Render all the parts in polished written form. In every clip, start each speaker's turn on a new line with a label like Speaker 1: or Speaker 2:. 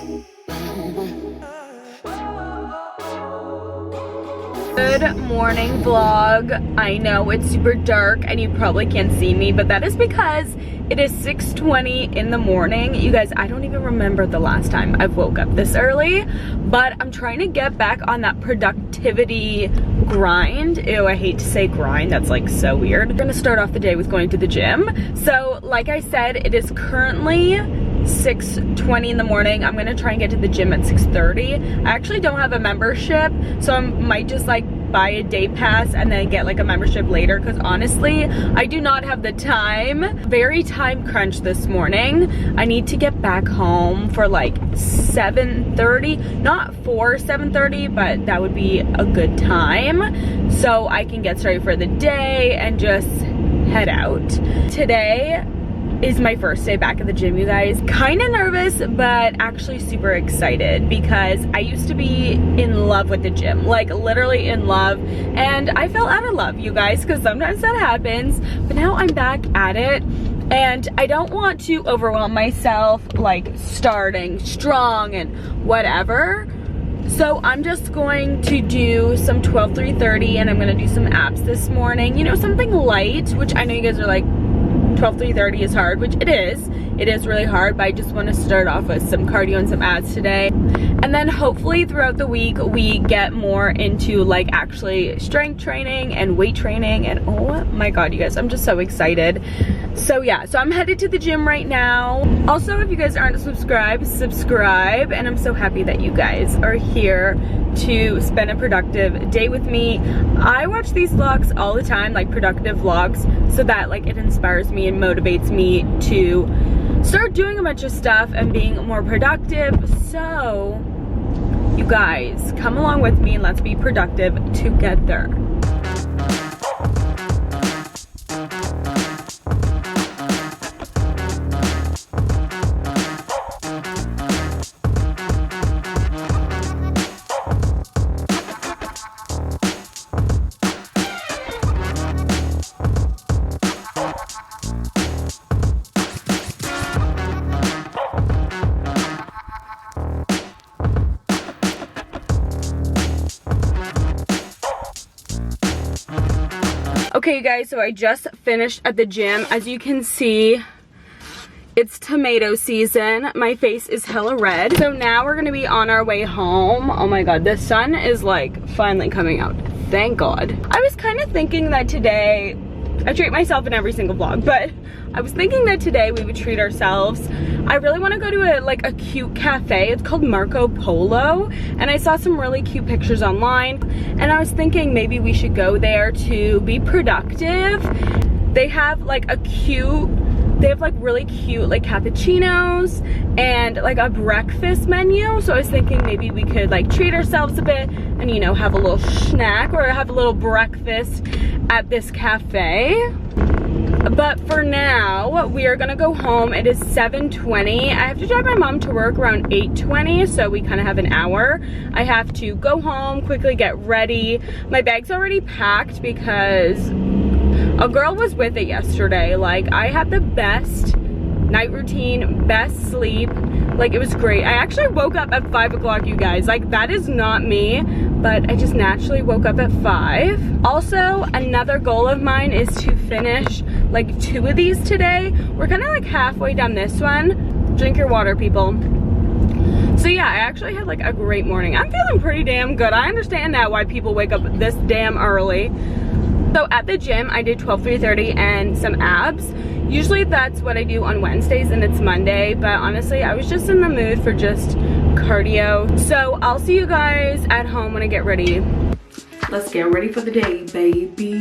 Speaker 1: Good morning vlog. I know it's super dark and you probably can't see me, but that is because it is 6:20 in the morning. You guys, I don't even remember the last time I've woke up this early, but I'm trying to get back on that productivity grind. Ew, I hate to say grind, that's like so weird. I'm gonna start off the day with going to the gym. So like I said, it is currently 6:20 in the morning. I'm gonna try and get to the gym at 6:30. I actually don't have a membership, so I might just like buy a day pass and then get like a membership later, because honestly I do not have the time. Very time crunch this morning. I need to get back home for like 7:30, not for 7:30, but that would be a good time so I can get started for the day and just head out. Today is my first day back at the gym, you guys. Kind of nervous, but actually super excited because I used to be in love with the gym, like literally in love, and I fell out of love, you guys, because sometimes that happens, but now I'm back at it and I don't want to overwhelm myself like starting strong and whatever. So I'm just going to do some 12-3-30 and I'm gonna do some abs this morning, you know, something light, which I know you guys are like 12-3-30 is hard, which it is really hard, but I just want to start off with some cardio and some abs today, and then hopefully throughout the week we get more into like actually strength training and weight training, and oh my god, you guys, I'm just so excited. So yeah, so I'm headed to the gym right now. Also, if you guys aren't subscribed, subscribe, and I'm so happy that you guys are here to spend a productive day with me. I watch these vlogs all the time, like productive vlogs, so that like it inspires me and motivates me to start doing a bunch of stuff and being more productive. So you guys, come along with me and let's be productive together. Okay, you guys, so I just finished at the gym. As you can see, it's tomato season. My face is hella red. So now we're gonna be on our way home. Oh my god, the sun is like finally coming out. Thank god. I was kind of thinking that today, I treat myself in every single vlog, but I was thinking that today we would treat ourselves. I really want to go to a cute cafe. It's called Marco Polo, and I saw some really cute pictures online, and I was thinking maybe we should go there to be productive. They have like really cute like cappuccinos and like a breakfast menu, so I was thinking maybe we could like treat ourselves a bit and, you know, have a little snack or have a little breakfast at this cafe. But for now, we are gonna go home. It is 7:20. I have to drive my mom to work around 8:20, so we kind of have an hour. I have to go home, quickly get ready. My bag's already packed because a girl was with it yesterday. Like, I had the best night routine, best sleep. Like, it was great. I actually woke up at 5 o'clock, you guys. Like, that is not me, but I just naturally woke up at 5. Also, another goal of mine is to finish like 2 of these today. We're kind of like halfway down this one. Drink your water, people. So yeah, I actually had like a great morning. I'm feeling pretty damn good. I understand now why people wake up this damn early. So at the gym, I did 12-3-30 and some abs. Usually that's what I do on Wednesdays and it's Monday, but honestly, I was just in the mood for just cardio. So I'll see you guys at home when I get ready. Let's get ready for the day, baby.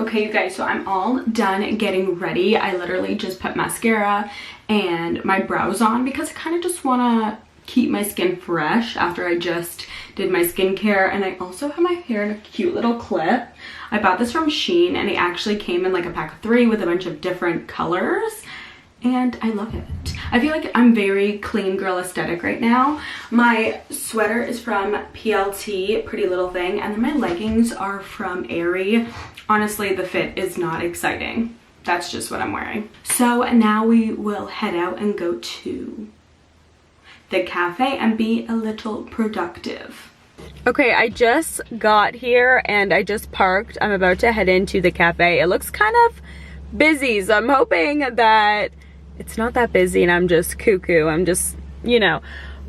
Speaker 1: Okay, you guys, so I'm all done getting ready. I literally just put mascara and my brows on because I kind of just want to keep my skin fresh after I just did my skincare. And I also have my hair in a cute little clip. I bought this from Shein and it actually came in like a pack of 3 with a bunch of different colors. And I love it. I feel like I'm very clean girl aesthetic right now. My sweater is from PLT, Pretty Little Thing, and then my leggings are from Aerie. Honestly, the fit is not exciting. That's just what I'm wearing. So now we will head out and go to the cafe and be a little productive. Okay, I just got here and I just parked. I'm about to head into the cafe. It looks kind of busy, so I'm hoping that it's not that busy and I'm just cuckoo. I'm just, you know.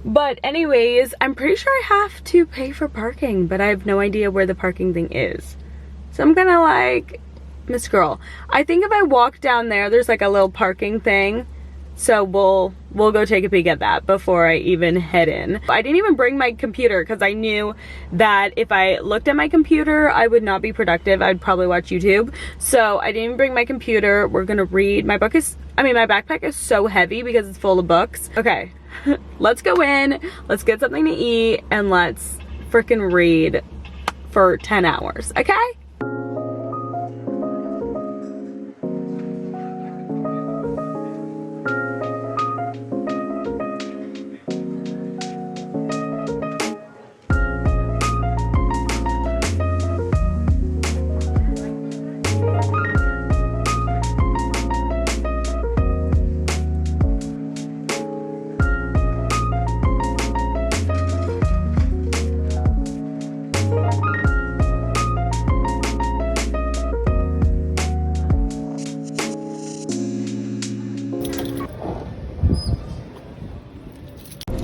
Speaker 1: But anyways, I'm pretty sure I have to pay for parking, but I have no idea where the parking thing is. So I'm gonna like, Miss Girl, I think if I walk down there, there's like a little parking thing. So we'll go take a peek at that before I even head in. I didn't even bring my computer because I knew that if I looked at my computer, I would not be productive. I'd probably watch YouTube. So I didn't even bring my computer. We're gonna read. My backpack is so heavy because it's full of books. Okay, let's go in, let's get something to eat, and let's freaking read for 10 hours, okay?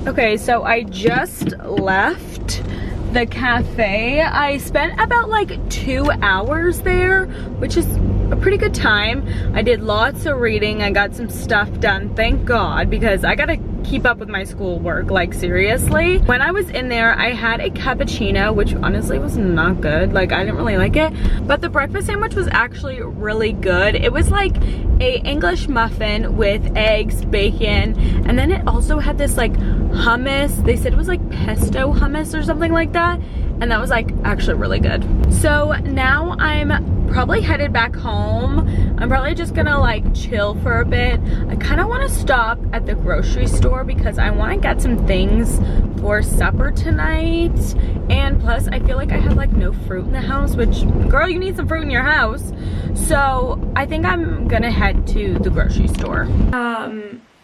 Speaker 1: Okay, so I just left the cafe. I spent about like 2 hours there, which is a pretty good time. I did lots of reading. I got some stuff done, thank God, because I gotta keep up with my schoolwork, like seriously. When I was in there, I had a cappuccino, which honestly was not good. Like, I didn't really like it, but the breakfast sandwich was actually really good. It was like a English muffin with eggs, bacon, and then it also had this like hummus. They said it was like pesto hummus or something like that, and that was like actually really good. So now I'm probably headed back home. I'm probably just gonna like chill for a bit. I kind of want to stop at the grocery store because I want to get some things for supper tonight, and plus I feel like I have like no fruit in the house, which, girl, you need some fruit in your house. So I think I'm gonna head to the grocery store.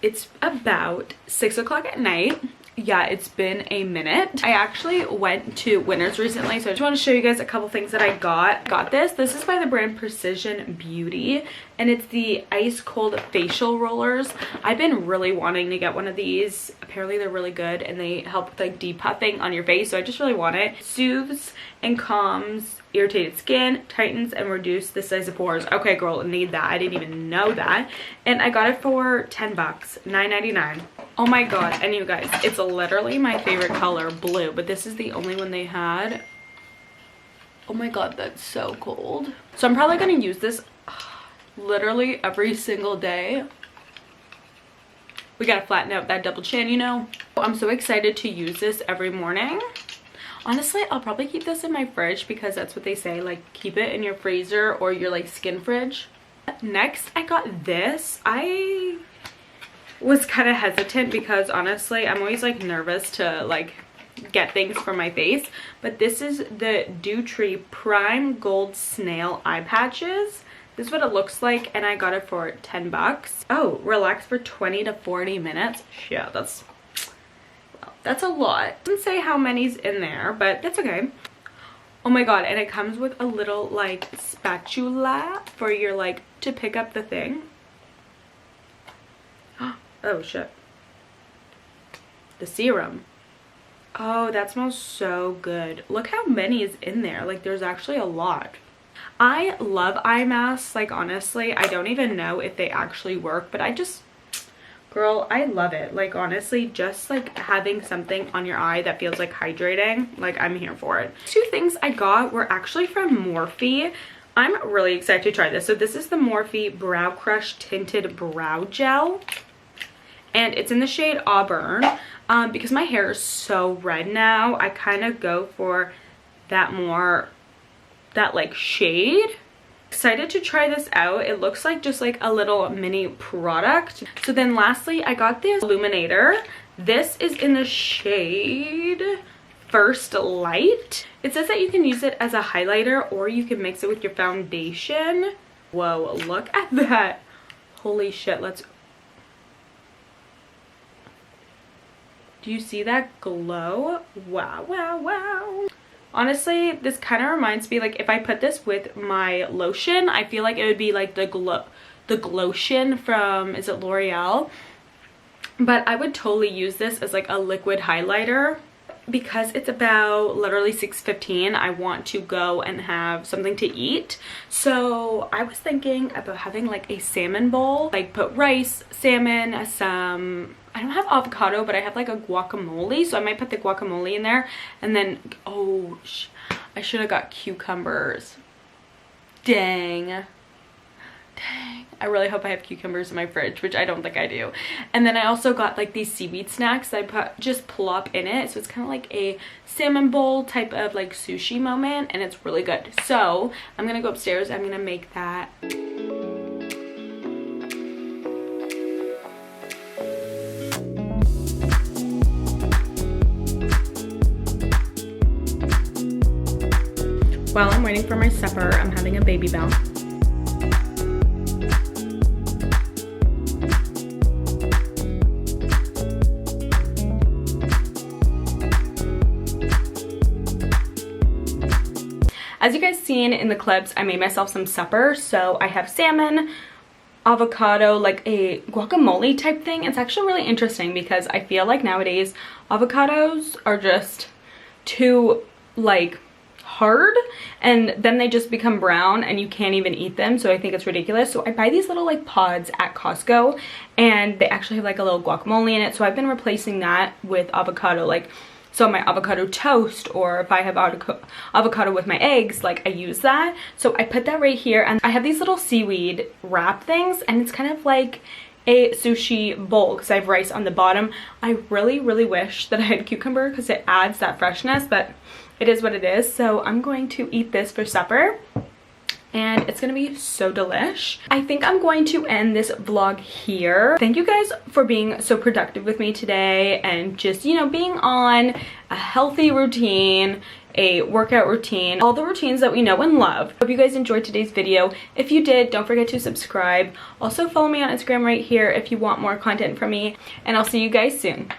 Speaker 1: It's about 6 o'clock at night. Yeah, it's been a minute. I actually went to Winners recently, so I just want to show you guys a couple things that I got. This is by the brand Precision Beauty, and it's the ice cold facial rollers. I've been really wanting to get one of these. Apparently they're really good and they help with like depuffing on your face, so I just really want it. Soothes and calms irritated skin, tightens and reduce the size of pores. Okay, girl, need that. I didn't even know that. And I got it for 10 bucks, $9.99. Oh my God. And you guys, it's literally my favorite color, blue, but this is the only one they had. Oh my God, that's so cold. So I'm probably gonna use this literally every single day. We gotta flatten out that double chin, you know? I'm so excited to use this every morning. Honestly, I'll probably keep this in my fridge because that's what they say, like keep it in your freezer or your like skin fridge. Next, I got this. I was kind of hesitant because honestly, I'm always like nervous to like get things for my face, but this is the Dew Tree Prime Gold Snail Eye Patches. This is what it looks like, and I got it for 10 bucks. Oh, relax for 20 to 40 minutes. Yeah, that's a lot. It doesn't say how many's in there, but that's okay. Oh my God, and it comes with a little like spatula for your like to pick up the thing. Oh shit. The serum. Oh, that smells so good. Look how many is in there. Like, there's actually a lot. I love eye masks. Like, honestly, I don't even know if they actually work, but I just, girl, I love it. Like, honestly, just like having something on your eye that feels like hydrating, like I'm here for it. Two things I got were actually from Morphe, I'm really excited to try this. So this is the Morphe Brow Crush Tinted Brow Gel. And it's in the shade Auburn. Because my hair is so red now, I kind of go for that like shade. Excited to try this out. It looks like just like a little mini product. So then lastly, I got this illuminator. This is in the shade First Light. It says that you can use it as a highlighter or you can mix it with your foundation. Whoa, look at that. Holy shit, do you see that glow? Wow, wow, wow. Honestly, this kind of reminds me, like, if I put this with my lotion, I feel like it would be like the Glotion from, is it L'Oreal? But I would totally use this as like a liquid highlighter. Because it's about literally 6:15, I want to go and have something to eat. So I was thinking about having like a salmon bowl, like put rice, salmon, I don't have avocado, but I have like a guacamole, so I might put the guacamole in there. And then, oh, I should have got cucumbers. Dang. I really hope I have cucumbers in my fridge, which I don't think I do. And then I also got like these seaweed snacks that I just plop in it. So it's kind of like a salmon bowl type of like sushi moment, and it's really good. So I'm gonna go upstairs. I'm gonna make that. While I'm waiting for my supper, I'm having a baby bell. As you guys seen in the clips, I made myself some supper. So I have salmon, avocado, like a guacamole type thing. It's actually really interesting because I feel like nowadays avocados are just too like hard, and then they just become brown and you can't even eat them. So I think it's ridiculous. So I buy these little like pods at Costco, and they actually have like a little guacamole in it. So I've been replacing that with avocado, like so my avocado toast, or if I have avocado with my eggs, like I use that. So I put that right here, and I have these little seaweed wrap things, and it's kind of like a sushi bowl because I have rice on the bottom. I really wish that I had cucumber because it adds that freshness, but it is what it is. So I'm going to eat this for supper, and it's gonna be so delish. I think I'm going to end this vlog here. Thank you guys for being so productive with me today, and just, you know, being on a healthy routine, a workout routine, all the routines that we know and love. Hope you guys enjoyed today's video. If you did, don't forget to subscribe. Also follow me on Instagram right here if you want more content from me, and I'll see you guys soon.